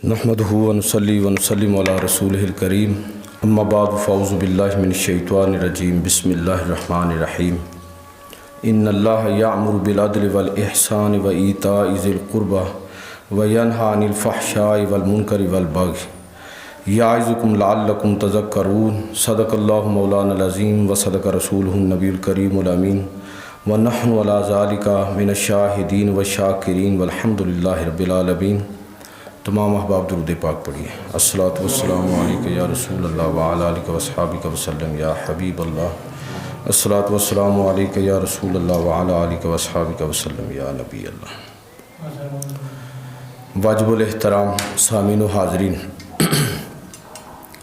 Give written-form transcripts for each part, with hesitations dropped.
نحمدہ ونصلی ونسلم علی رسولہ الکریم اما بعد فاعوذ باللہ من الشیطان الرجیم بسم اللہ الرحمن الرحیم ان اللہ یأمر بالعدل والاحسان وایتاء ذی القربى وینہی عن الفحشاء والمنکر والبغی یعظکم لعلکم تذکرون صدق اللہ مولانا العظیم وصدق رسولہ النبی الکریم الامین ونحن علی ذلک من الشاہدین والشاکرین والحمد للہ رب العالمین۔ تمام احباب درود پاک پڑھیے۔ الصلاۃ والسلام علیکہ یا رسول اللہ وعلی آلہ واصحابہ وسلم یا حبیب اللہ۔ الصلاۃ والسلام علیکہ یا رسول اللہ وعلی آلہ واصحابہ وسلم یا نبی اللہ۔ واجب الاحترام سامعین و حاضرین،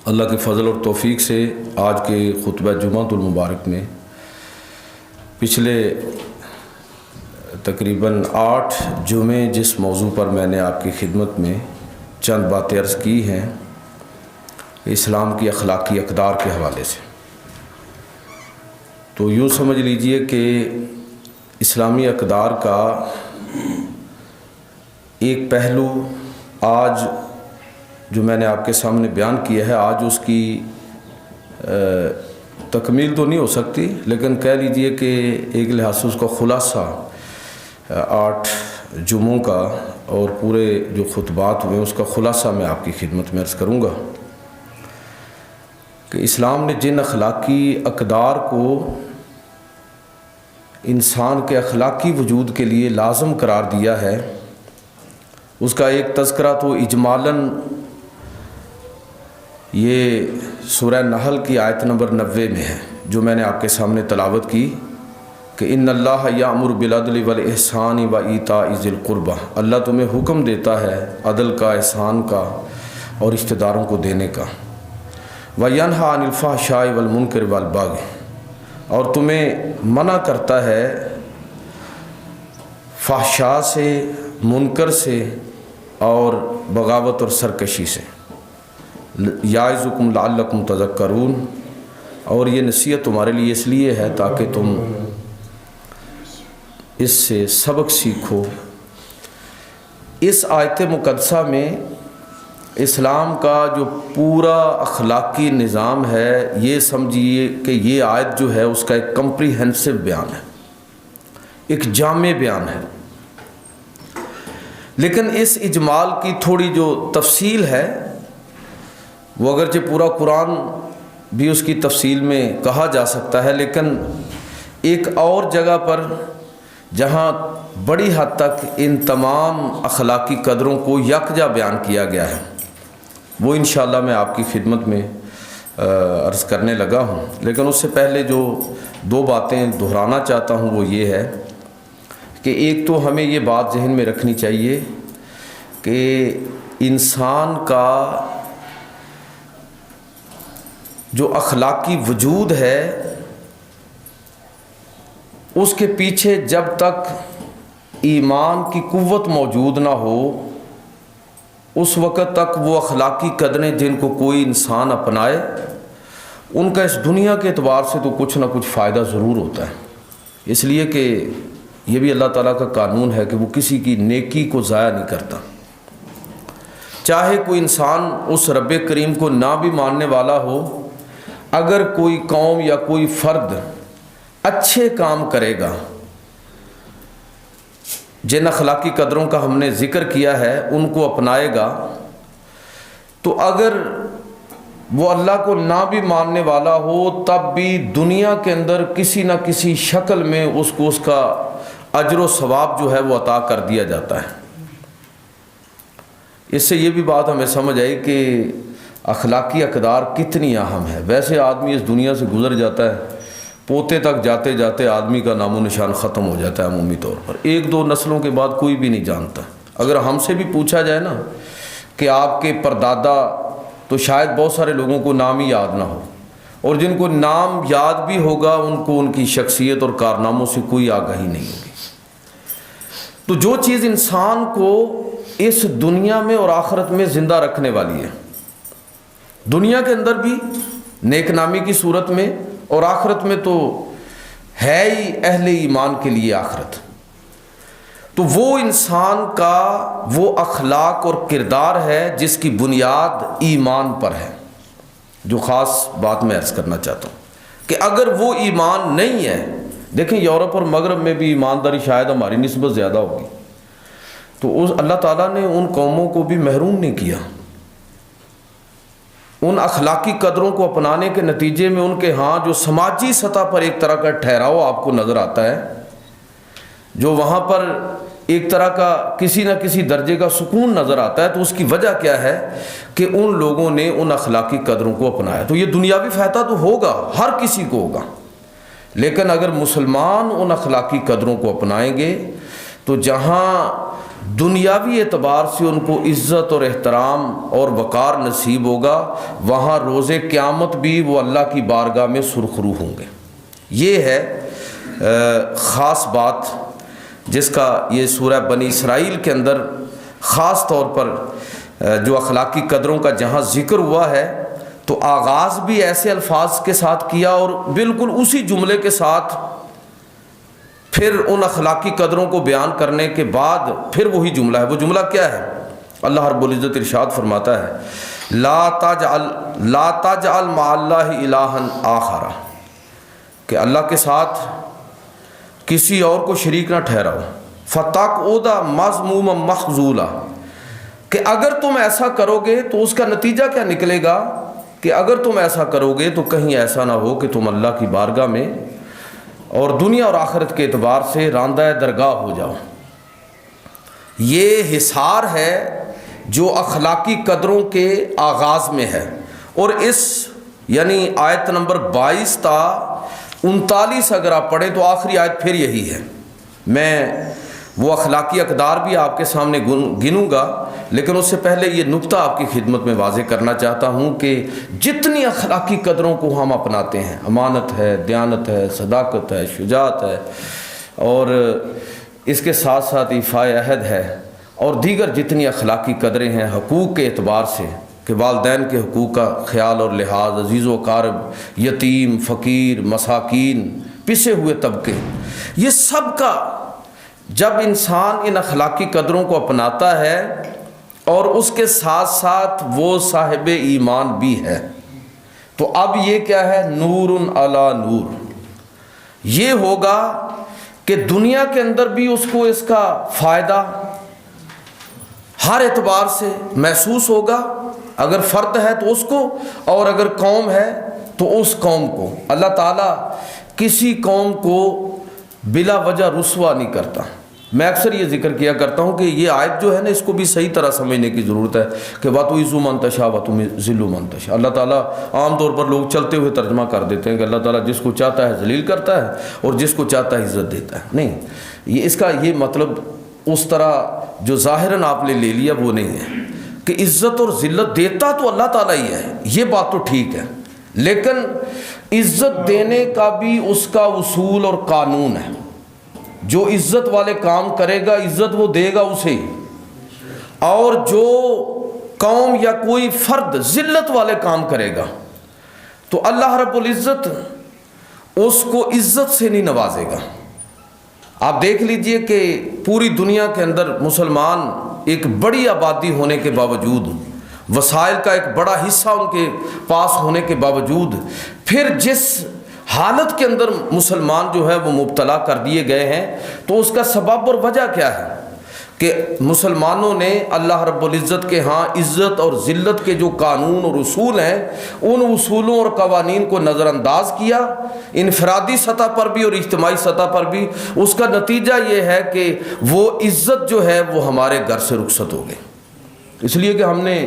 اللہ کے فضل اور توفیق سے آج کے خطبہ جمعۃ المبارک میں پچھلے تقریباً 8 جمعے جس موضوع پر میں نے آپ کی خدمت میں چند باتیں عرض کی ہیں، اسلام کی اخلاقی اقدار کے حوالے سے، تو یوں سمجھ لیجئے کہ اسلامی اقدار کا ایک پہلو آج جو میں نے آپ کے سامنے بیان کیا ہے، آج اس کی تکمیل تو نہیں ہو سکتی، لیکن کہہ لیجئے کہ ایک لحاظ سے اس کا خلاصہ 8 جمعوں کا اور پورے جو خطبات ہوئے اس کا خلاصہ میں آپ کی خدمت میں عرض کروں گا کہ اسلام نے جن اخلاقی اقدار کو انسان کے اخلاقی وجود کے لیے لازم قرار دیا ہے، اس کا ایک تذکرہ تو اجمالاً یہ سورہ نحل کی آیت نمبر 90 میں ہے، جو میں نے آپ کے سامنے تلاوت کی کہ ان اللہ یأمر بالعدل والاحسان وایتاء ذی القربى، اللہ تمہیں حکم دیتا ہے عدل کا، احسان کا اور رشتہ داروں کو دینے کا، وینہی عن الفحشاء والمنکر والبغی، اور تمہیں منع کرتا ہے فحشاء سے، منکر سے اور بغاوت اور سرکشی سے، یعظکم لعلکم تذکرون، اور یہ نصیحت تمہارے لیے اس لیے ہے تاکہ تم اس سے سبق سیکھو۔ اس آیت مقدسہ میں اسلام کا جو پورا اخلاقی نظام ہے، یہ سمجھیے کہ یہ آیت جو ہے اس کا ایک کمپریہنسو بیان ہے، ایک جامع بیان ہے، لیکن اس اجمال کی تھوڑی جو تفصیل ہے وہ اگرچہ پورا قرآن بھی اس کی تفصیل میں کہا جا سکتا ہے، لیکن ایک اور جگہ پر جہاں بڑی حد تک ان تمام اخلاقی قدروں کو یکجا بیان کیا گیا ہے، وہ انشاءاللہ میں آپ کی خدمت میں عرض کرنے لگا ہوں۔ لیکن اس سے پہلے جو 2 باتیں دہرانا چاہتا ہوں وہ یہ ہے کہ ایک تو ہمیں یہ بات ذہن میں رکھنی چاہیے کہ انسان کا جو اخلاقی وجود ہے اس کے پیچھے جب تک ایمان کی قوت موجود نہ ہو اس وقت تک وہ اخلاقی قدریں جن کو کوئی انسان اپنائے ان کا اس دنیا کے اعتبار سے تو کچھ نہ کچھ فائدہ ضرور ہوتا ہے، اس لیے کہ یہ بھی اللہ تعالیٰ کا قانون ہے کہ وہ کسی کی نیکی کو ضائع نہیں کرتا، چاہے کوئی انسان اس رب کریم کو نہ بھی ماننے والا ہو، اگر کوئی قوم یا کوئی فرد اچھے کام کرے گا، جن اخلاقی قدروں کا ہم نے ذکر کیا ہے ان کو اپنائے گا، تو اگر وہ اللہ کو نہ بھی ماننے والا ہو تب بھی دنیا کے اندر کسی نہ کسی شکل میں اس کو اس کا اجر و ثواب جو ہے وہ عطا کر دیا جاتا ہے۔ اس سے یہ بھی بات ہمیں سمجھ آئی کہ اخلاقی اقدار کتنی اہم ہے۔ ویسے آدمی اس دنیا سے گزر جاتا ہے، پوتے تک جاتے جاتے آدمی کا نام و نشان ختم ہو جاتا ہے عمومی طور پر، 1-2 نسلوں کے بعد کوئی بھی نہیں جانتا۔ اگر ہم سے بھی پوچھا جائے نا کہ آپ کے پردادا، تو شاید بہت سارے لوگوں کو نام ہی یاد نہ ہو، اور جن کو نام یاد بھی ہوگا ان کو ان کی شخصیت اور کارناموں سے کوئی آگاہی نہیں ہوگی۔ تو جو چیز انسان کو اس دنیا میں اور آخرت میں زندہ رکھنے والی ہے، دنیا کے اندر بھی نیک نامی کی صورت میں اور آخرت میں تو ہے ہی اہل ایمان کے لیے آخرت، تو وہ انسان کا وہ اخلاق اور کردار ہے جس کی بنیاد ایمان پر ہے. جو خاص بات میں عرض کرنا چاہتا ہوں کہ اگر وہ ایمان نہیں ہے، دیکھیں یورپ اور مغرب میں بھی ایمانداری شاید ہماری نسبت زیادہ ہوگی، تو اللہ تعالیٰ نے ان قوموں کو بھی محروم نہیں کیا. ان اخلاقی قدروں کو اپنانے کے نتیجے میں ان کے ہاں جو سماجی سطح پر ایک طرح کا ٹھہراؤ آپ کو نظر آتا ہے، جو وہاں پر ایک طرح کا کسی نہ کسی درجے کا سکون نظر آتا ہے، تو اس کی وجہ کیا ہے کہ ان لوگوں نے ان اخلاقی قدروں کو اپنایا. تو یہ دنیاوی فائدہ تو ہوگا، ہر کسی کو ہوگا، لیکن اگر مسلمان ان اخلاقی قدروں کو اپنائیں گے تو جہاں دنیاوی اعتبار سے ان کو عزت اور احترام اور وقار نصیب ہوگا، وہاں روز قیامت بھی وہ اللہ کی بارگاہ میں سرخرو ہوں گے. یہ ہے خاص بات جس کا یہ سورہ بنی اسرائیل کے اندر خاص طور پر جو اخلاقی قدروں کا جہاں ذکر ہوا ہے، تو آغاز بھی ایسے الفاظ کے ساتھ کیا اور بالکل اسی جملے کے ساتھ پھر ان اخلاقی قدروں کو بیان کرنے کے بعد پھر وہی جملہ ہے. وہ جملہ کیا ہے؟ اللہ رب العزت ارشاد فرماتا ہے لا تجعل مع اللہ الہا آخر، کہ اللہ کے ساتھ کسی اور کو شریک نہ ٹھہراؤ. فتقعد مذموما مخذولا، کہ اگر تم ایسا کرو گے تو اس کا نتیجہ کیا نکلے گا کہ اگر تم ایسا کرو گے تو کہیں ایسا نہ ہو کہ تم اللہ کی بارگاہ میں اور دنیا اور آخرت کے اعتبار سے راندہ درگاہ ہو جاؤ. یہ حصار ہے جو اخلاقی قدروں کے آغاز میں ہے، اور اس یعنی آیت نمبر 22 تا 39 اگر آپ پڑھیں تو آخری آیت پھر یہی ہے. میں وہ اخلاقی اقدار بھی آپ کے سامنے گنوں گا، لیکن اس سے پہلے یہ نکتہ آپ کی خدمت میں واضح کرنا چاہتا ہوں کہ جتنی اخلاقی قدروں کو ہم اپناتے ہیں، امانت ہے، دیانت ہے، صداقت ہے، شجاعت ہے، اور اس کے ساتھ ساتھ ایفاء عہد ہے، اور دیگر جتنی اخلاقی قدریں ہیں حقوق کے اعتبار سے کہ والدین کے حقوق کا خیال اور لحاظ، عزیز و اقارب، یتیم، فقیر، مساکین، پسے ہوئے طبقے، یہ سب کا جب انسان ان اخلاقی قدروں کو اپناتا ہے اور اس کے ساتھ ساتھ وہ صاحب ایمان بھی ہے، تو اب یہ کیا ہے؟ نور علی نور. یہ ہوگا کہ دنیا کے اندر بھی اس کو اس کا فائدہ ہر اعتبار سے محسوس ہوگا، اگر فرد ہے تو اس کو، اور اگر قوم ہے تو اس قوم کو. اللہ تعالیٰ کسی قوم کو بلا وجہ رسوا نہیں کرتا. میں اکثر یہ ذکر کیا کرتا ہوں کہ یہ آیت جو ہے نا، اس کو بھی صحیح طرح سمجھنے کی ضرورت ہے کہ وَتُعِزُّ مَن تَشَاءُ وَتُذِلُّ مَن تَشَاءُ. اللہ تعالیٰ عام طور پر لوگ چلتے ہوئے ترجمہ کر دیتے ہیں کہ اللہ تعالیٰ جس کو چاہتا ہے ذلیل کرتا ہے اور جس کو چاہتا ہے عزت دیتا ہے. نہیں، یہ اس کا یہ مطلب اس طرح جو ظاہراً آپ نے لے لیا وہ نہیں ہے کہ عزت اور ذلت دیتا تو اللہ تعالیٰ ہی ہے. یہ بات تو ٹھیک ہے، لیکن عزت دینے کا بھی اس کا اصول اور قانون ہے. جو عزت والے کام کرے گا عزت وہ دے گا اسے، اور جو قوم یا کوئی فرد ذلت والے کام کرے گا تو اللہ رب العزت اس کو عزت سے نہیں نوازے گا. آپ دیکھ لیجئے کہ پوری دنیا کے اندر مسلمان ایک بڑی آبادی ہونے کے باوجود، وسائل کا ایک بڑا حصہ ان کے پاس ہونے کے باوجود، پھر جس حالت کے اندر مسلمان جو ہے وہ مبتلا کر دیے گئے ہیں، تو اس کا سبب اور وجہ کیا ہے کہ مسلمانوں نے اللہ رب العزت کے ہاں عزت اور ذلت کے جو قانون اور اصول ہیں، ان اصولوں اور قوانین کو نظر انداز کیا، انفرادی سطح پر بھی اور اجتماعی سطح پر بھی. اس کا نتیجہ یہ ہے کہ وہ عزت جو ہے وہ ہمارے گھر سے رخصت ہو گئی، اس لیے کہ ہم نے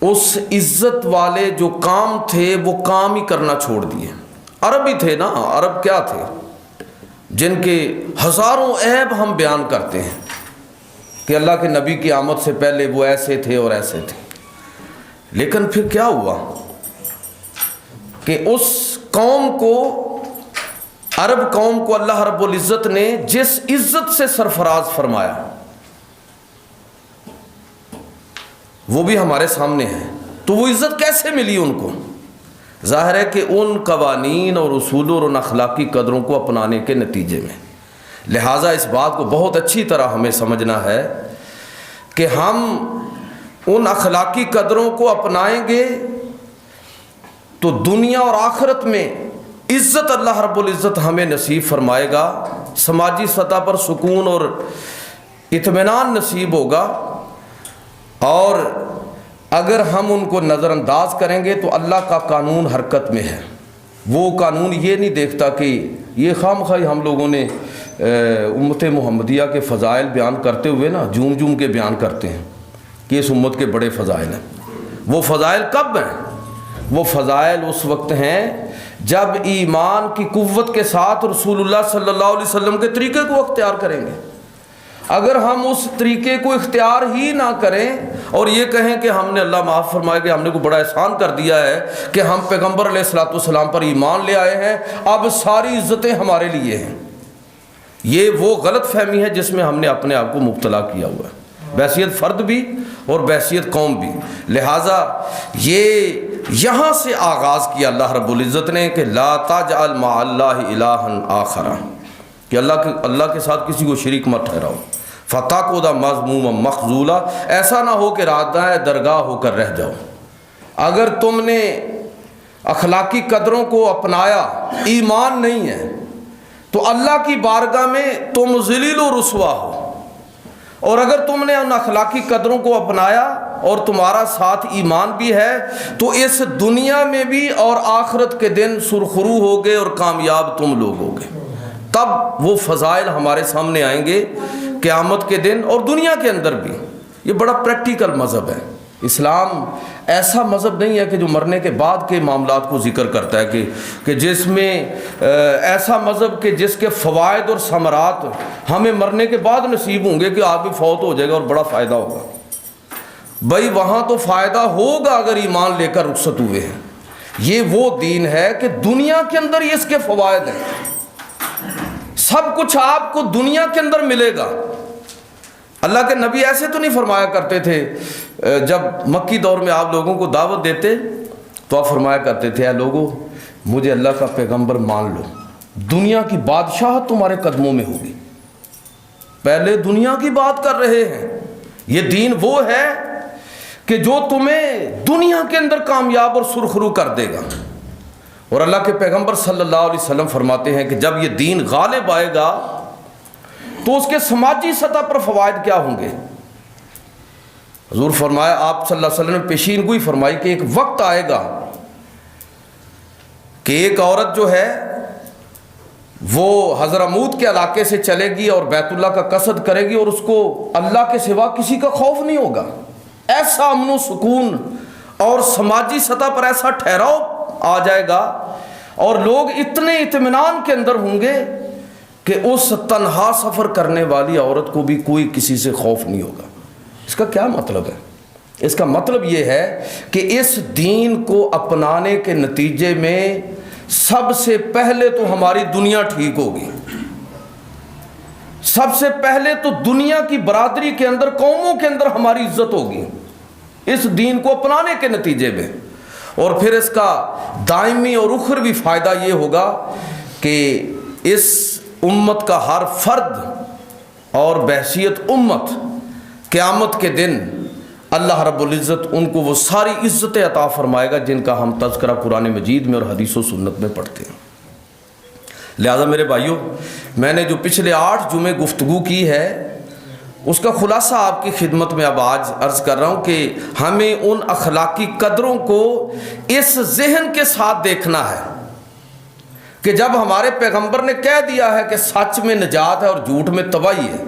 اس عزت والے جو کام تھے وہ کام ہی کرنا چھوڑ دیے. عرب ہی تھے نا، عرب کیا تھے جن کے ہزاروں عیب ہم بیان کرتے ہیں کہ اللہ کے نبی کی آمد سے پہلے وہ ایسے تھے اور ایسے تھے. لیکن پھر کیا ہوا کہ اس قوم کو، عرب قوم کو اللہ رب العزت نے جس عزت سے سرفراز فرمایا وہ بھی ہمارے سامنے ہے. تو وہ عزت کیسے ملی ان کو؟ ظاہر ہے کہ ان قوانین اور اصولوں اور ان اخلاقی قدروں کو اپنانے کے نتیجے میں. لہٰذا اس بات کو بہت اچھی طرح ہمیں سمجھنا ہے کہ ہم ان اخلاقی قدروں کو اپنائیں گے تو دنیا اور آخرت میں عزت اللہ رب العزت ہمیں نصیب فرمائے گا، سماجی سطح پر سکون اور اطمینان نصیب ہوگا۔ اور اگر ہم ان کو نظر انداز کریں گے تو اللہ کا قانون حرکت میں ہے۔ وہ قانون یہ نہیں دیکھتا کہ یہ خواہ مخواہ ہم لوگوں نے امت محمدیہ کے فضائل بیان کرتے ہوئے نا جھوم کے بیان کرتے ہیں کہ اس امت کے بڑے فضائل ہیں۔ وہ فضائل کب ہیں؟ وہ فضائل اس وقت ہیں جب ایمان کی قوت کے ساتھ رسول اللہ صلی اللہ علیہ وسلم کے طریقے کو اختیار کریں گے۔ اگر ہم اس طریقے کو اختیار ہی نہ کریں اور یہ کہیں کہ ہم نے اللہ معاف فرمائے کہ ہم نے کوئی بڑا احسان کر دیا ہے کہ ہم پیغمبر علیہ الصلوۃ والسلام پر ایمان لے آئے ہیں، اب ساری عزتیں ہمارے لیے ہیں، یہ وہ غلط فہمی ہے جس میں ہم نے اپنے آپ کو مبتلا کیا ہوا ہے، بحیثیت فرد بھی اور بحیثیت قوم بھی۔ لہٰذا یہ یہاں سے آغاز کیا اللہ رب العزت نے کہ لا تجعل مع اللہ الہا آخر، کہ اللہ کے ساتھ کسی کو شریک مت ٹھہراؤ، فتقعد مذموما مخذولا، ایسا نہ ہو کہ رادائے درگاہ ہو کر رہ جاؤ۔ اگر تم نے اخلاقی قدروں کو اپنایا، ایمان نہیں ہے، تو اللہ کی بارگاہ میں تم ذلیل و رسوا ہو، اور اگر تم نے ان اخلاقی قدروں کو اپنایا اور تمہارا ساتھ ایمان بھی ہے تو اس دنیا میں بھی اور آخرت کے دن سرخرو ہوگے اور کامیاب تم لوگ ہوگے۔ تب وہ فضائل ہمارے سامنے آئیں گے قیامت کے دن اور دنیا کے اندر بھی۔ یہ بڑا پریکٹیکل مذہب ہے۔ اسلام ایسا مذہب نہیں ہے کہ جو مرنے کے بعد کے معاملات کو ذکر کرتا ہے کہ جس میں ایسا مذہب کہ جس کے فوائد اور ثمرات ہمیں مرنے کے بعد نصیب ہوں گے کہ آدمی فوت ہو جائے گا اور بڑا فائدہ ہوگا۔ بھائی وہاں تو فائدہ ہوگا اگر ایمان لے کر رخصت ہوئے ہیں۔ یہ وہ دین ہے کہ دنیا کے اندر ہی اس کے فوائد ہیں، سب کچھ آپ کو دنیا کے اندر ملے گا۔ اللہ کے نبی ایسے تو نہیں فرمایا کرتے تھے، جب مکی دور میں آپ لوگوں کو دعوت دیتے تو آپ فرمایا کرتے تھے اے لوگو مجھے اللہ کا پیغمبر مان لو، دنیا کی بادشاہت تمہارے قدموں میں ہوگی۔ پہلے دنیا کی بات کر رہے ہیں۔ یہ دین وہ ہے کہ جو تمہیں دنیا کے اندر کامیاب اور سرخرو کر دے گا۔ اور اللہ کے پیغمبر صلی اللہ علیہ وسلم فرماتے ہیں کہ جب یہ دین غالب آئے گا تو اس کے سماجی سطح پر فوائد کیا ہوں گے؟ حضور فرمایا، آپ صلی اللہ علیہ وسلم نے پیشین گوئی فرمائی کہ ایک وقت آئے گا کہ ایک عورت جو ہے وہ حضرموت کے علاقے سے چلے گی اور بیت اللہ کا قصد کرے گی اور اس کو اللہ کے سوا کسی کا خوف نہیں ہوگا۔ ایسا امن و سکون اور سماجی سطح پر ایسا ٹھہراؤ آ جائے گا اور لوگ اتنے اطمینان کے اندر ہوں گے کہ اس تنہا سفر کرنے والی عورت کو بھی کوئی کسی سے خوف نہیں ہوگا۔ اس کا کیا مطلب ہے؟ اس کا مطلب یہ ہے کہ اس دین کو اپنانے کے نتیجے میں سب سے پہلے تو ہماری دنیا ٹھیک ہوگی، سب سے پہلے تو دنیا کی برادری کے اندر، قوموں کے اندر ہماری عزت ہوگی اس دین کو اپنانے کے نتیجے میں۔ اور پھر اس کا دائمی اور اخروی فائدہ یہ ہوگا کہ اس امت کا ہر فرد اور بحیثیت امت قیامت کے دن اللہ رب العزت ان کو وہ ساری عزتیں عطا فرمائے گا جن کا ہم تذکرہ قرآن مجید میں اور حدیث و سنت میں پڑھتے ہیں۔ لہذا میرے بھائیوں، میں نے جو پچھلے 8 جمعے گفتگو کی ہے اس کا خلاصہ آپ کی خدمت میں اب آج عرض کر رہا ہوں کہ ہمیں ان اخلاقی قدروں کو اس ذہن کے ساتھ دیکھنا ہے کہ جب ہمارے پیغمبر نے کہہ دیا ہے کہ سچ میں نجات ہے اور جھوٹ میں تباہی ہے،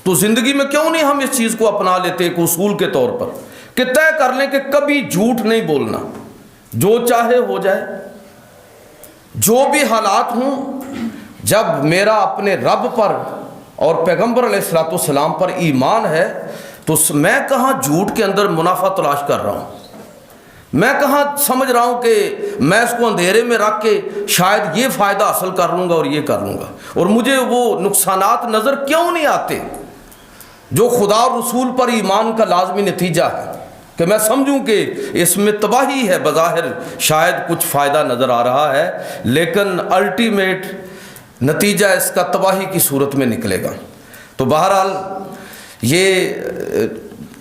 تو زندگی میں کیوں نہیں ہم اس چیز کو اپنا لیتے ایک اصول کے طور پر کہ طے کر لیں کہ کبھی جھوٹ نہیں بولنا، جو چاہے ہو جائے، جو بھی حالات ہوں۔ جب میرا اپنے رب پر اور پیغمبر علیہ الصلوۃ والسلام پر ایمان ہے تو میں کہاں جھوٹ کے اندر منافع تلاش کر رہا ہوں، میں کہاں سمجھ رہا ہوں کہ میں اس کو اندھیرے میں رکھ کے شاید یہ فائدہ حاصل کر لوں گا اور یہ کر لوں گا، اور مجھے وہ نقصانات نظر کیوں نہیں آتے جو خدا اور رسول پر ایمان کا لازمی نتیجہ ہے کہ میں سمجھوں کہ اس میں تباہی ہے، بظاہر شاید کچھ فائدہ نظر آ رہا ہے لیکن الٹیمیٹ نتیجہ اس کا تباہی کی صورت میں نکلے گا۔ تو بہرحال یہ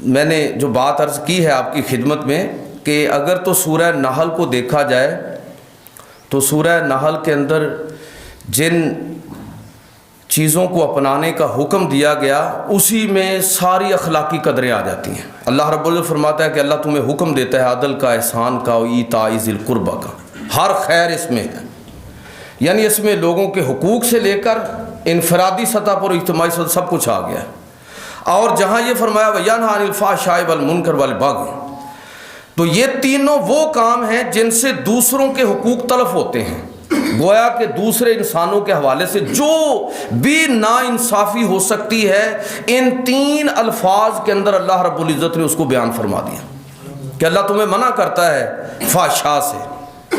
میں نے جو بات عرض کی ہے آپ کی خدمت میں کہ اگر تو سورہ نحل کو دیکھا جائے تو سورہ نحل کے اندر جن چیزوں کو اپنانے کا حکم دیا گیا اسی میں ساری اخلاقی قدریں آ جاتی ہیں۔ اللہ رب العزت فرماتا ہے کہ اللہ تمہیں حکم دیتا ہے عدل کا، احسان کا، ایتاء ذی القربہ کا، ہر خیر اس میں ہے، یعنی اس میں لوگوں کے حقوق سے لے کر انفرادی سطح پر اجتماعی سطح سب کچھ آ گیا ہے۔ اور جہاں یہ فرمایا وَيَنْهَى عَنِ الْفَحْشَاءِ وَالْمُنكَرِ وَالْبَغْيِ، تو یہ تینوں وہ کام ہیں جن سے دوسروں کے حقوق تلف ہوتے ہیں۔ گویا کہ دوسرے انسانوں کے حوالے سے جو بھی ناانصافی ہو سکتی ہے ان تین الفاظ کے اندر اللہ رب العزت نے اس کو بیان فرما دیا کہ اللہ تمہیں منع کرتا ہے فحشاء سے،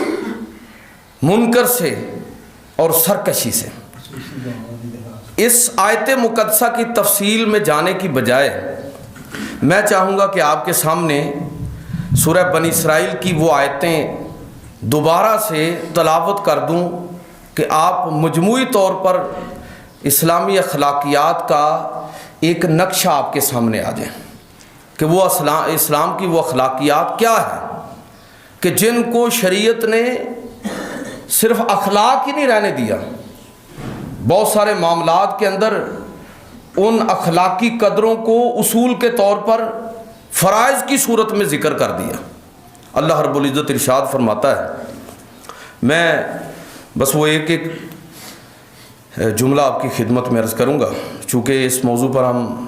منکر سے اور سرکشی سے۔ اس آیت مقدسہ کی تفصیل میں جانے کی بجائے میں چاہوں گا کہ آپ کے سامنے سورہ بنی اسرائیل کی وہ آیتیں دوبارہ سے تلاوت کر دوں کہ آپ مجموعی طور پر اسلامی اخلاقیات کا ایک نقشہ آپ کے سامنے آ جائے کہ وہ اسلام کی وہ اخلاقیات کیا ہے کہ جن کو شریعت نے صرف اخلاق ہی نہیں رہنے دیا، بہت سارے معاملات کے اندر ان اخلاقی قدروں کو اصول کے طور پر فرائض کی صورت میں ذکر کر دیا۔ اللہ رب العزت ارشاد فرماتا ہے، میں بس وہ ایک جملہ آپ کی خدمت میں عرض کروں گا، چونکہ اس موضوع پر ہم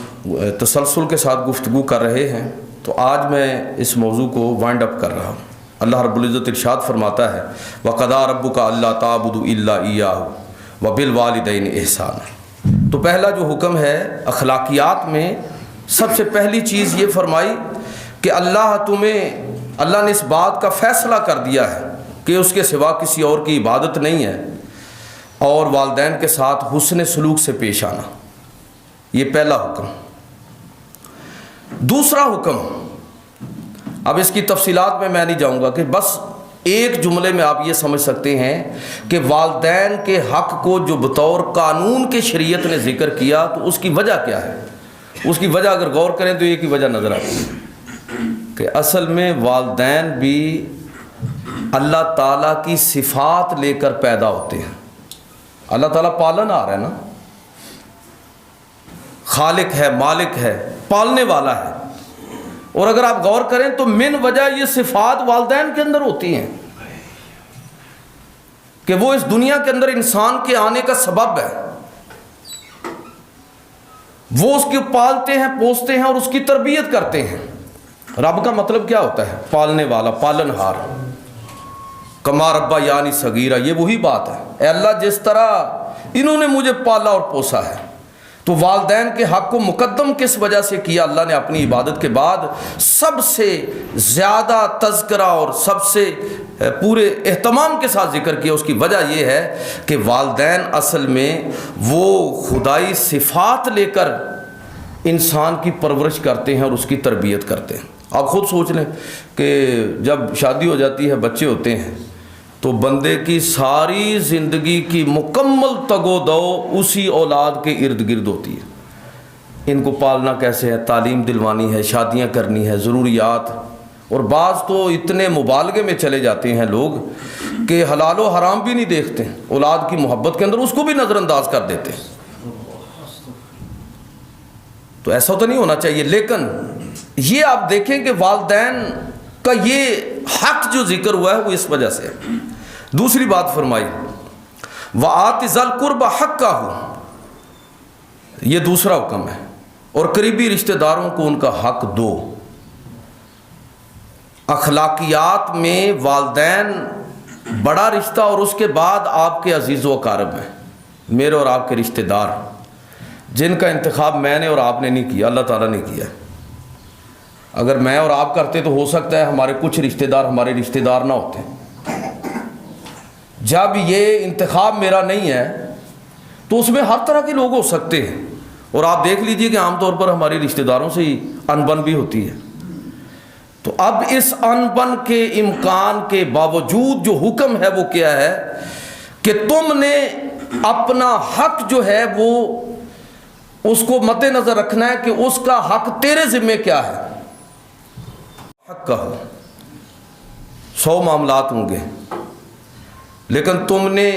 تسلسل کے ساتھ گفتگو کر رہے ہیں تو آج میں اس موضوع کو وائنڈ اپ کر رہا ہوں۔ اللہ رب العزت ارشاد فرماتا ہے وَقَضَىٰ رَبُّكَ أَلَّا تَعْبُدُوا إِلَّا إِيَّاهُ وَبِالْوَالِدَيْنِ إِحْسَانًا۔ تو پہلا جو حکم ہے اخلاقیات میں، سب سے پہلی چیز یہ فرمائی کہ اللہ نے اس بات کا فیصلہ کر دیا ہے کہ اس کے سوا کسی اور کی عبادت نہیں ہے، اور والدین کے ساتھ حسن سلوک سے پیش آنا، یہ پہلا حکم۔ دوسرا حکم، اب اس کی تفصیلات میں نہیں جاؤں گا کہ بس ایک جملے میں آپ یہ سمجھ سکتے ہیں کہ والدین کے حق کو جو بطور قانون کے شریعت نے ذکر کیا تو اس کی وجہ کیا ہے۔ اس کی وجہ اگر غور کریں تو ایک ہی وجہ نظر آتی ہے کہ اصل میں والدین بھی اللہ تعالیٰ کی صفات لے کر پیدا ہوتے ہیں۔ اللہ تعالیٰ پالن آ رہا ہے نا، خالق ہے، مالک ہے، پالنے والا ہے، اور اگر آپ غور کریں تو من وجہ یہ صفات والدین کے اندر ہوتی ہیں کہ وہ اس دنیا کے اندر انسان کے آنے کا سبب ہے، وہ اس کو پالتے ہیں، پوستے ہیں اور اس کی تربیت کرتے ہیں۔ رب کا مطلب کیا ہوتا ہے؟ پالنے والا، پالن ہار۔ کما ربا یعنی صغیرہ، یہ وہی بات ہے، اے اللہ جس طرح انہوں نے مجھے پالا اور پوسا ہے۔ تو والدین کے حق کو مقدم کس وجہ سے کیا؟ اللہ نے اپنی عبادت کے بعد سب سے زیادہ تذکرہ اور سب سے پورے اہتمام کے ساتھ ذکر کیا۔ اس کی وجہ یہ ہے کہ والدین اصل میں وہ خدائی صفات لے کر انسان کی پرورش کرتے ہیں اور اس کی تربیت کرتے ہیں۔ آپ خود سوچ لیں کہ جب شادی ہو جاتی ہے، بچے ہوتے ہیں، تو بندے کی ساری زندگی کی مکمل تگ و دو اسی اولاد کے ارد گرد ہوتی ہے۔ ان کو پالنا کیسے ہے، تعلیم دلوانی ہے، شادیاں کرنی ہے، ضروریات، اور بعض تو اتنے مبالغے میں چلے جاتے ہیں لوگ کہ حلال و حرام بھی نہیں دیکھتے، اولاد کی محبت کے اندر اس کو بھی نظر انداز کر دیتے ہیں۔ تو ایسا تو نہیں ہونا چاہیے، لیکن یہ آپ دیکھیں کہ والدین کا یہ حق جو ذکر ہوا ہے وہ اس وجہ سے ہے۔ دوسری بات فرمائی وَآتِ ذَا الْقُرْبَ حَقَّهُ، یہ دوسرا حکم ہے، اور قریبی رشتہ داروں کو ان کا حق دو۔ اخلاقیات میں والدین بڑا رشتہ اور اس کے بعد آپ کے عزیز و اقارب ہیں، میرے اور آپ کے رشتہ دار، جن کا انتخاب میں نے اور آپ نے نہیں کیا، اللہ تعالیٰ نے کیا۔ اگر میں اور آپ کرتے تو ہو سکتا ہے ہمارے کچھ رشتہ دار ہمارے رشتہ دار نہ ہوتے۔ جب یہ انتخاب میرا نہیں ہے تو اس میں ہر طرح کے لوگ ہو سکتے ہیں، اور آپ دیکھ لیجئے کہ عام طور پر ہماری رشتہ داروں سے ہی انبن بھی ہوتی ہے۔ تو اب اس انبن کے امکان کے باوجود جو حکم ہے وہ کیا ہے کہ تم نے اپنا حق جو ہے وہ اس کو مد نظر رکھنا ہے کہ اس کا حق تیرے ذمے کیا ہے. حق کا ہو 100 معاملات ہوں گے، لیکن تم نے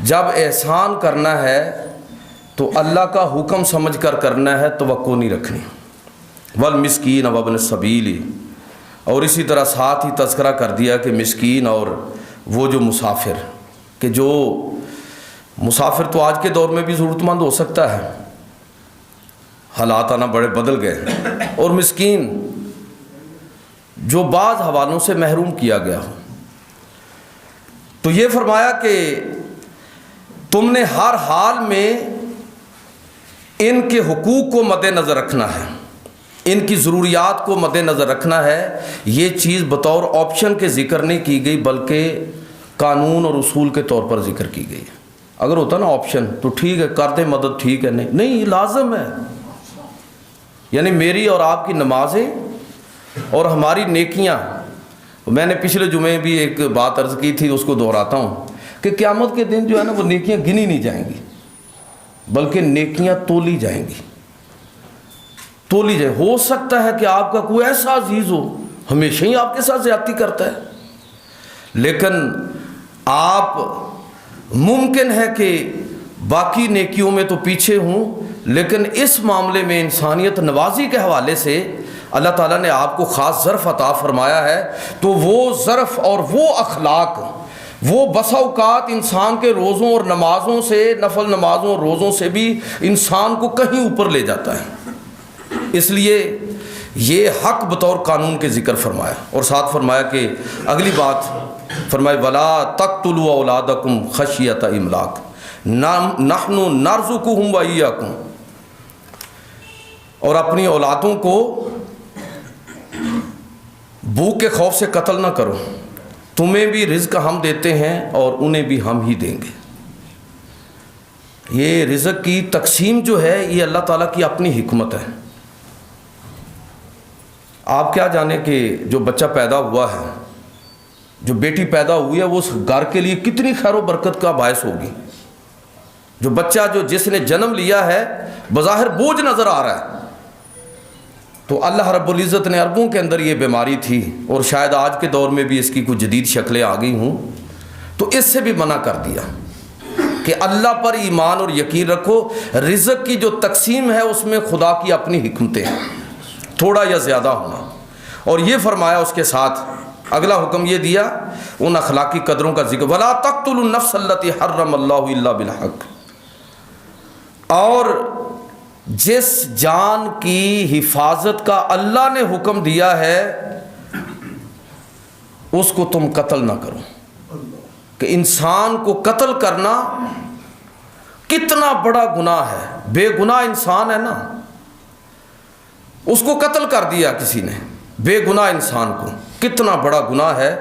جب احسان کرنا ہے تو اللہ کا حکم سمجھ کر کرنا ہے، توقع نہیں رکھنی. والمسکین وابن السبیل، اور اسی طرح ساتھ ہی تذکرہ کر دیا کہ مسکین اور وہ جو مسافر، کہ جو مسافر تو آج کے دور میں بھی ضرورت مند ہو سکتا ہے، حالات آنا بڑے بدل گئے، اور مسکین جو بعض حوالوں سے محروم کیا گیا ہو. تو یہ فرمایا کہ تم نے ہر حال میں ان کے حقوق کو مد نظر رکھنا ہے، ان کی ضروریات کو مد نظر رکھنا ہے. یہ چیز بطور آپشن کے ذکر نہیں کی گئی بلکہ قانون اور اصول کے طور پر ذکر کی گئی. اگر ہوتا نا آپشن تو ٹھیک ہے کر دیں مدد، ٹھیک ہے، نہیں یہ لازم ہے. یعنی میری اور آپ کی نمازیں اور ہماری نیکیاں، میں نے پچھلے جمعے بھی ایک بات عرض کی تھی، اس کو دہراتا ہوں کہ قیامت کے دن جو ہے نا وہ نیکیاں گنی نہیں جائیں گی بلکہ نیکیاں تولی جائیں گی. تولی جائیں. ہو سکتا ہے کہ آپ کا کوئی ایسا عزیز ہو ہمیشہ ہی آپ کے ساتھ زیادتی کرتا ہے، لیکن آپ ممکن ہے کہ باقی نیکیوں میں تو پیچھے ہوں، لیکن اس معاملے میں انسانیت نوازی کے حوالے سے اللہ تعالیٰ نے آپ کو خاص ظرف عطا فرمایا ہے. تو وہ ظرف اور وہ اخلاق، وہ بسا اوقات انسان کے روزوں اور نمازوں سے، نفل نمازوں اور روزوں سے بھی انسان کو کہیں اوپر لے جاتا ہے. اس لیے یہ حق بطور قانون کے ذکر فرمایا، اور ساتھ فرمایا کہ اگلی بات فرمائے وَلَا تَقْتُلُوا أَوْلَادَكُمْ خَشْيَةَ إِمْلَاقٍ نَحْنُ نَرْزُقُهُمْ وَإِيَّاكُمْ. اور اپنی اولادوں کو بھوک کے خوف سے قتل نہ کرو، تمہیں بھی رزق ہم دیتے ہیں اور انہیں بھی ہم ہی دیں گے. یہ رزق کی تقسیم جو ہے یہ اللہ تعالیٰ کی اپنی حکمت ہے. آپ کیا جانیں کہ جو بچہ پیدا ہوا ہے، جو بیٹی پیدا ہوئی ہے، وہ اس گھر کے لیے کتنی خیر و برکت کا باعث ہوگی. جو بچہ جس نے جنم لیا ہے بظاہر بوجھ نظر آ رہا ہے، تو اللہ رب العزت نے عربوں کے اندر یہ بیماری تھی، اور شاید آج کے دور میں بھی اس کی کچھ جدید شکلیں آ گئی ہوں، تو اس سے بھی منع کر دیا کہ اللہ پر ایمان اور یقین رکھو. رزق کی جو تقسیم ہے اس میں خدا کی اپنی حکمتیں ہیں، تھوڑا یا زیادہ ہونا. اور یہ فرمایا اس کے ساتھ اگلا حکم یہ دیا ان اخلاقی قدروں کا ذکر، وَلَا تَقْتُلُوا النَّفْسَ الَّتِي حَرَّمَ اللَّهُ إِلَّا بِالْحَقِّ. اور جس جان کی حفاظت کا اللہ نے حکم دیا ہے اس کو تم قتل نہ کرو. کہ انسان کو قتل کرنا کتنا بڑا گناہ ہے. بے گناہ انسان ہے نا، اس کو قتل کر دیا کسی نے، بے گناہ انسان کو، کتنا بڑا گناہ ہے.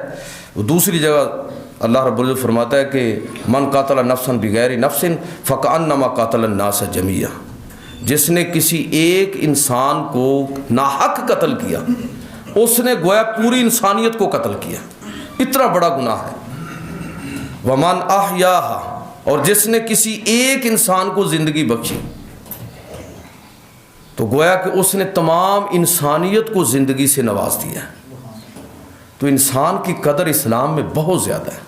دوسری جگہ اللہ رب العزت فرماتا ہے کہ من قاتل نفسا بغیر نفس فکأنما قاتل الناس جميعا. جس نے کسی ایک انسان کو ناحق قتل کیا اس نے گویا پوری انسانیت کو قتل کیا. اتنا بڑا گناہ ہے. ومن احیاها، اور جس نے کسی ایک انسان کو زندگی بخشی تو گویا کہ اس نے تمام انسانیت کو زندگی سے نواز دیا. تو انسان کی قدر اسلام میں بہت زیادہ ہے.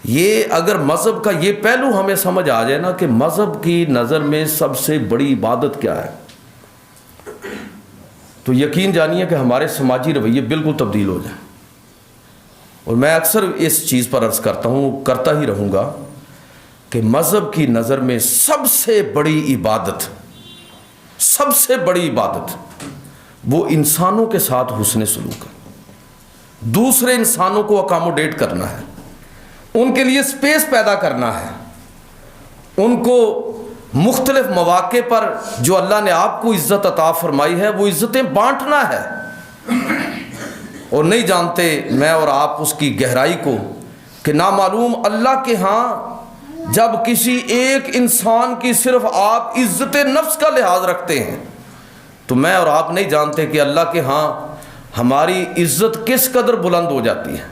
یہ اگر مذہب کا یہ پہلو ہمیں سمجھ آ جائے نا کہ مذہب کی نظر میں سب سے بڑی عبادت کیا ہے، تو یقین جانیے کہ ہمارے سماجی رویے بالکل تبدیل ہو جائیں. اور میں اکثر اس چیز پر عرض کرتا ہوں، کرتا ہی رہوں گا، کہ مذہب کی نظر میں سب سے بڑی عبادت، سب سے بڑی عبادت وہ انسانوں کے ساتھ حسن سلوک ہے. دوسرے انسانوں کو اکاموڈیٹ کرنا ہے، ان کے لیے سپیس پیدا کرنا ہے، ان کو مختلف مواقع پر جو اللہ نے آپ کو عزت عطا فرمائی ہے وہ عزتیں بانٹنا ہے. اور نہیں جانتے میں اور آپ اس کی گہرائی کو کہ نامعلوم اللہ کے ہاں جب کسی ایک انسان کی صرف آپ عزت نفس کا لحاظ رکھتے ہیں تو میں اور آپ نہیں جانتے کہ اللہ کے ہاں ہماری عزت کس قدر بلند ہو جاتی ہے.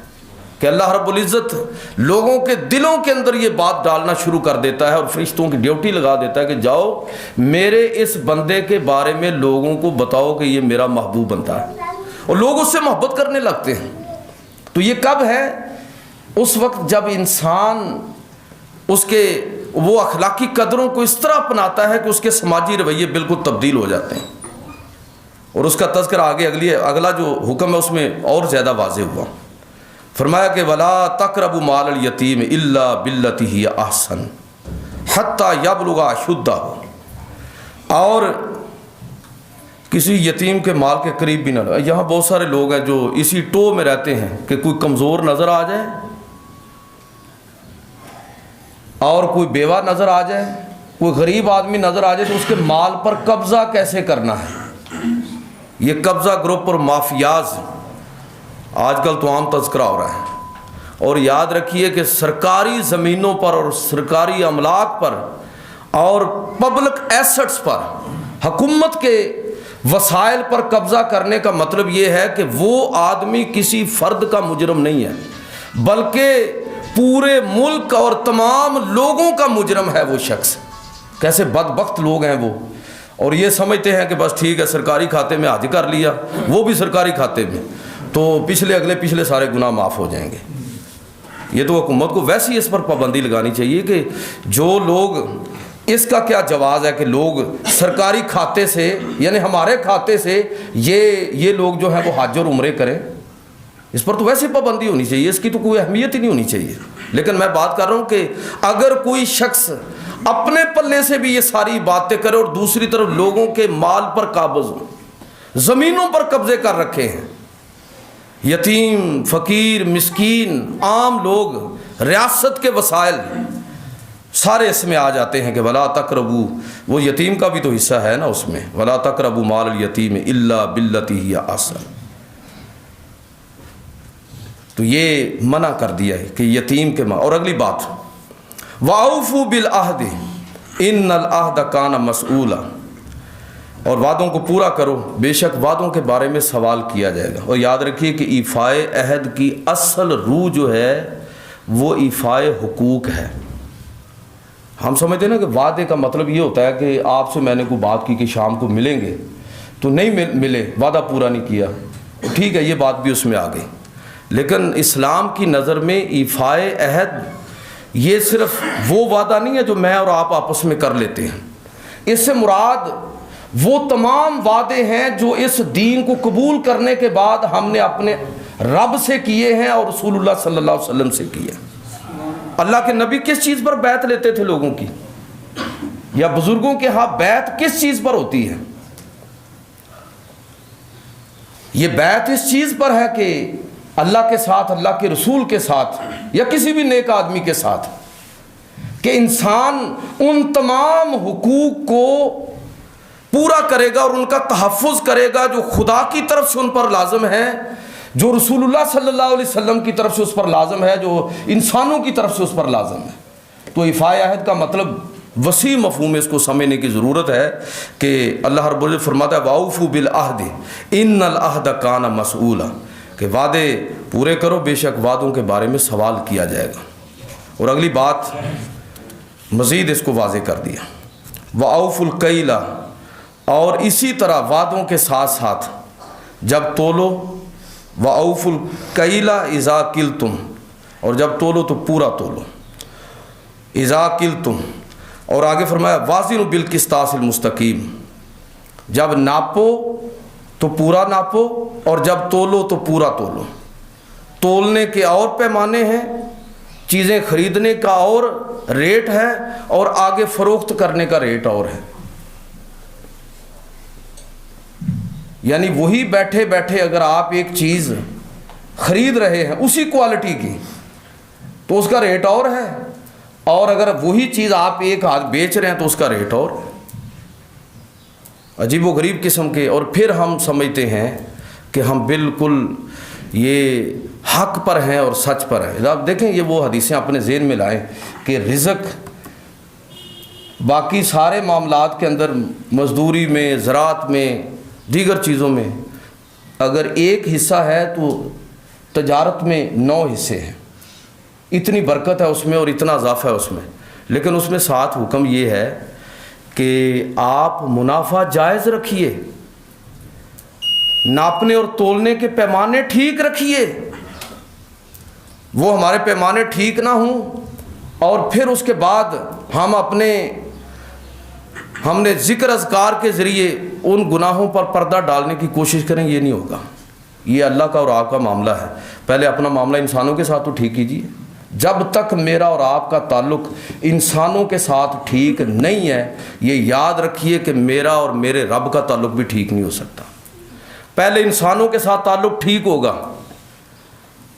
کہ اللہ رب العزت لوگوں کے دلوں کے اندر یہ بات ڈالنا شروع کر دیتا ہے اور فرشتوں کی ڈیوٹی لگا دیتا ہے کہ جاؤ میرے اس بندے کے بارے میں لوگوں کو بتاؤ کہ یہ میرا محبوب بنتا ہے، اور لوگ اس سے محبت کرنے لگتے ہیں۔ تو یہ کب ہے؟ اس وقت جب انسان اس کے وہ اخلاقی قدروں کو اس طرح اپناتا ہے کہ اس کے سماجی رویے بالکل تبدیل ہو جاتے ہیں، اور اس کا تذکرہ آگے اگلا جو حکم ہے اس میں اور زیادہ واضح ہوا۔ فرمایا کہ وَلَا تَقْرَبُوا مَالَ الْيَتِيمِ إِلَّا بِالَّتِي هِيَ أَحْسَنُ حَتَّى يَبْلُغَ أَشُدَّهُ، اور کسی یتیم کے مال کے قریب بھی نہ لو۔ یہاں بہت سارے لوگ ہیں جو اسی ٹو میں رہتے ہیں کہ کوئی کمزور نظر آ جائے اور کوئی بیوہ نظر آ جائے، کوئی غریب آدمی نظر آ جائے تو اس کے مال پر قبضہ کیسے کرنا ہے۔ یہ قبضہ گروپ اور مافیاز آج کل تو عام تذکرہ ہو رہا ہے، اور یاد رکھیے کہ سرکاری زمینوں پر اور سرکاری املاک پر اور پبلک ایسٹس پر، حکومت کے وسائل پر قبضہ کرنے کا مطلب یہ ہے کہ وہ آدمی کسی فرد کا مجرم نہیں ہے، بلکہ پورے ملک اور تمام لوگوں کا مجرم ہے وہ شخص۔ کیسے بدبخت لوگ ہیں وہ، اور یہ سمجھتے ہیں کہ بس ٹھیک ہے سرکاری کھاتے میں حج کر لیا، وہ بھی سرکاری کھاتے میں، تو پچھلے سارے گناہ معاف ہو جائیں گے۔ یہ تو حکومت کو ویسے ہی اس پر پابندی لگانی چاہیے کہ جو لوگ، اس کا کیا جواز ہے کہ لوگ سرکاری کھاتے سے، یعنی ہمارے کھاتے سے یہ لوگ جو ہیں وہ حج اور عمرے کریں، اس پر تو ویسے پابندی ہونی چاہیے، اس کی تو کوئی اہمیت ہی نہیں ہونی چاہیے۔ لیکن میں بات کر رہا ہوں کہ اگر کوئی شخص اپنے پلے سے بھی یہ ساری باتیں کرے اور دوسری طرف لوگوں کے مال پر قابض، زمینوں پر قبضے کر رکھے ہیں، یتیم، فقیر، مسکین، عام لوگ، ریاست کے وسائل سارے اس میں آ جاتے ہیں کہ ولا تقربوا، وہ یتیم کا بھی تو حصہ ہے نا اس میں، ولا تقربوا مال الیتیم الا باللتی ہی احسن۔ تو یہ منع کر دیا ہے کہ یتیم کے مال۔ اور اگلی بات وَأَوْفُوا بِالْعَهْدِ إِنَّ الْعَهْدَ كَانَ مَسْئُولًا، اور وعدوں کو پورا کرو، بے شک وعدوں کے بارے میں سوال کیا جائے گا۔ اور یاد رکھیے کہ ایفائے عہد کی اصل روح جو ہے وہ ایفائے حقوق ہے۔ ہم سمجھتے ہیں نا کہ وعدے کا مطلب یہ ہوتا ہے کہ آپ سے میں نے کوئی بات کی کہ شام کو ملیں گے، تو نہیں ملے، وعدہ پورا نہیں کیا، ٹھیک ہے یہ بات بھی اس میں آ گئی۔ لیکن اسلام کی نظر میں ایفائے عہد یہ صرف وہ وعدہ نہیں ہے جو میں اور آپ آپس میں کر لیتے ہیں، اس سے مراد وہ تمام وعدے ہیں جو اس دین کو قبول کرنے کے بعد ہم نے اپنے رب سے کیے ہیں اور رسول اللہ صلی اللہ علیہ وسلم سے کیے ہیں۔ اللہ کے نبی کس چیز پر بیعت لیتے تھے لوگوں کی، یا بزرگوں کے ہاں بیعت کس چیز پر ہوتی ہے؟ یہ بیعت اس چیز پر ہے کہ اللہ کے ساتھ، اللہ کے رسول کے ساتھ، یا کسی بھی نیک آدمی کے ساتھ، کہ انسان ان تمام حقوق کو پورا کرے گا اور ان کا تحفظ کرے گا جو خدا کی طرف سے ان پر لازم ہے، جو رسول اللہ صلی اللہ علیہ وسلم کی طرف سے اس پر لازم ہے، جو انسانوں کی طرف سے اس پر لازم ہے۔ تو ایفائے عہد کا مطلب وسیع مفہوم ہے، اس کو سمجھنے کی ضرورت ہے کہ اللہ رب العزت فرماتا ہے وَأَوْفُوا بِالْعَهْدِ إِنَّ الْعَهْدَ كَانَ مَسْئُولًا، کہ وعدے پورے کرو، بے شک وعدوں کے بارے میں سوال کیا جائے گا۔ اور اگلی بات مزید اس کو واضح کر دیا، وَأَوْفُوا الْكَيْلَ، اور اسی طرح وعدوں کے ساتھ ساتھ جب تولو، وَأَوْفُوا الْكَيْلَ إِذَا كِلْتُمْ، اور جب تولو تو پورا تولو، إِذَا كِلْتُمْ، اور آگے فرمایا وَازِنُوا بِالْقِسْطَاسِ الْمُسْتَقِيمِ، جب ناپو تو پورا ناپو اور جب تولو تو پورا تولو۔ تولنے کے اور پیمانے ہیں، چیزیں خریدنے کا اور ریٹ ہے، اور آگے فروخت کرنے کا ریٹ اور ہے۔ یعنی وہی بیٹھے بیٹھے اگر آپ ایک چیز خرید رہے ہیں اسی کوالٹی کی تو اس کا ریٹ اور ہے، اور اگر وہی چیز آپ ایک ہاتھ بیچ رہے ہیں تو اس کا ریٹ اور ہے۔ عجیب و غریب قسم کے، اور پھر ہم سمجھتے ہیں کہ ہم بالکل یہ حق پر ہیں اور سچ پر ہیں۔ آپ دیکھیں یہ وہ حدیثیں اپنے ذہن میں لائیں کہ رزق باقی سارے معاملات کے اندر، مزدوری میں، زراعت میں، دیگر چیزوں میں، اگر ایک حصہ ہے تو تجارت میں 9 حصے ہیں، اتنی برکت ہے اس میں اور اتنا اضافہ ہے اس میں، لیکن اس میں ساتھ حکم یہ ہے کہ آپ منافع جائز رکھیے، ناپنے اور تولنے کے پیمانے ٹھیک رکھیے، وہ ہمارے پیمانے ٹھیک نہ ہوں اور پھر اس کے بعد ہم نے ذکر اذکار کے ذریعے ان گناہوں پر پردہ ڈالنے کی کوشش کریں، یہ نہیں ہوگا۔ یہ اللہ کا اور آپ کا معاملہ ہے، پہلے اپنا معاملہ انسانوں کے ساتھ تو ٹھیک کیجیے۔ جب تک میرا اور آپ کا تعلق انسانوں کے ساتھ ٹھیک نہیں ہے، یہ یاد رکھیے کہ میرا اور میرے رب کا تعلق بھی ٹھیک نہیں ہو سکتا۔ پہلے انسانوں کے ساتھ تعلق ٹھیک ہوگا۔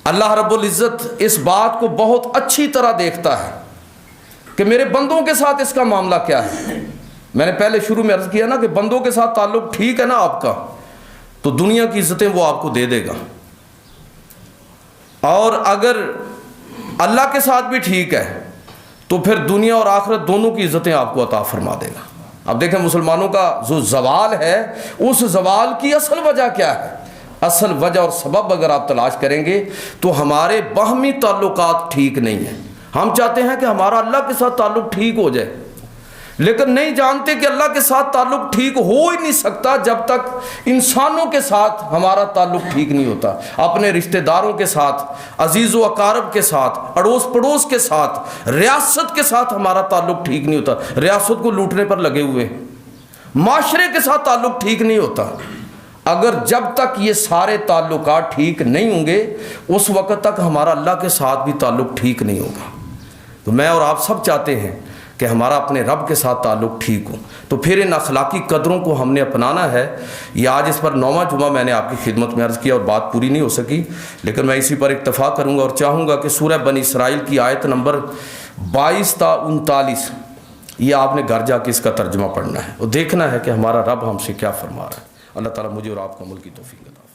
اللہ رب العزت اس بات کو بہت اچھی طرح دیکھتا ہے کہ میرے بندوں کے ساتھ اس کا معاملہ کیا ہے۔ میں نے پہلے شروع میں عرض کیا نا کہ بندوں کے ساتھ تعلق ٹھیک ہے نا آپ کا، تو دنیا کی عزتیں وہ آپ کو دے دے گا، اور اگر اللہ کے ساتھ بھی ٹھیک ہے تو پھر دنیا اور آخرت دونوں کی عزتیں آپ کو عطا فرما دے گا۔ اب دیکھیں مسلمانوں کا جو زوال ہے، اس زوال کی اصل وجہ کیا ہے؟ اصل وجہ اور سبب اگر آپ تلاش کریں گے تو ہمارے باہمی تعلقات ٹھیک نہیں ہیں۔ ہم چاہتے ہیں کہ ہمارا اللہ کے ساتھ تعلق ٹھیک ہو جائے، لیکن نہیں جانتے کہ اللہ کے ساتھ تعلق ٹھیک ہو ہی نہیں سکتا جب تک انسانوں کے ساتھ ہمارا تعلق ٹھیک نہیں ہوتا، اپنے رشتہ داروں کے ساتھ، عزیز و اقارب کے ساتھ، اڑوس پڑوس کے ساتھ، ریاست کے ساتھ ہمارا تعلق ٹھیک نہیں ہوتا، ریاست کو لوٹنے پر لگے ہوئے، معاشرے کے ساتھ تعلق ٹھیک نہیں ہوتا۔ اگر جب تک یہ سارے تعلقات ٹھیک نہیں ہوں گے، اس وقت تک ہمارا اللہ کے ساتھ بھی تعلق ٹھیک نہیں ہوگا۔ تو میں اور آپ سب چاہتے ہیں کہ ہمارا اپنے رب کے ساتھ تعلق ٹھیک ہو، تو پھر ان اخلاقی قدروں کو ہم نے اپنانا ہے۔ یہ آج اس پر 9واں جمعہ میں نے آپ کی خدمت میں عرض کیا اور بات پوری نہیں ہو سکی، لیکن میں اسی پر اکتفا کروں گا اور چاہوں گا کہ سورہ بنی اسرائیل کی آیت نمبر 22 تا 39، یہ آپ نے گھر جا کے اس کا ترجمہ پڑھنا ہے اور دیکھنا ہے کہ ہمارا رب ہم سے کیا فرما رہا ہے۔ اللہ تعالیٰ مجھے اور آپ کو عمل کی توفیق عطا فرمائے۔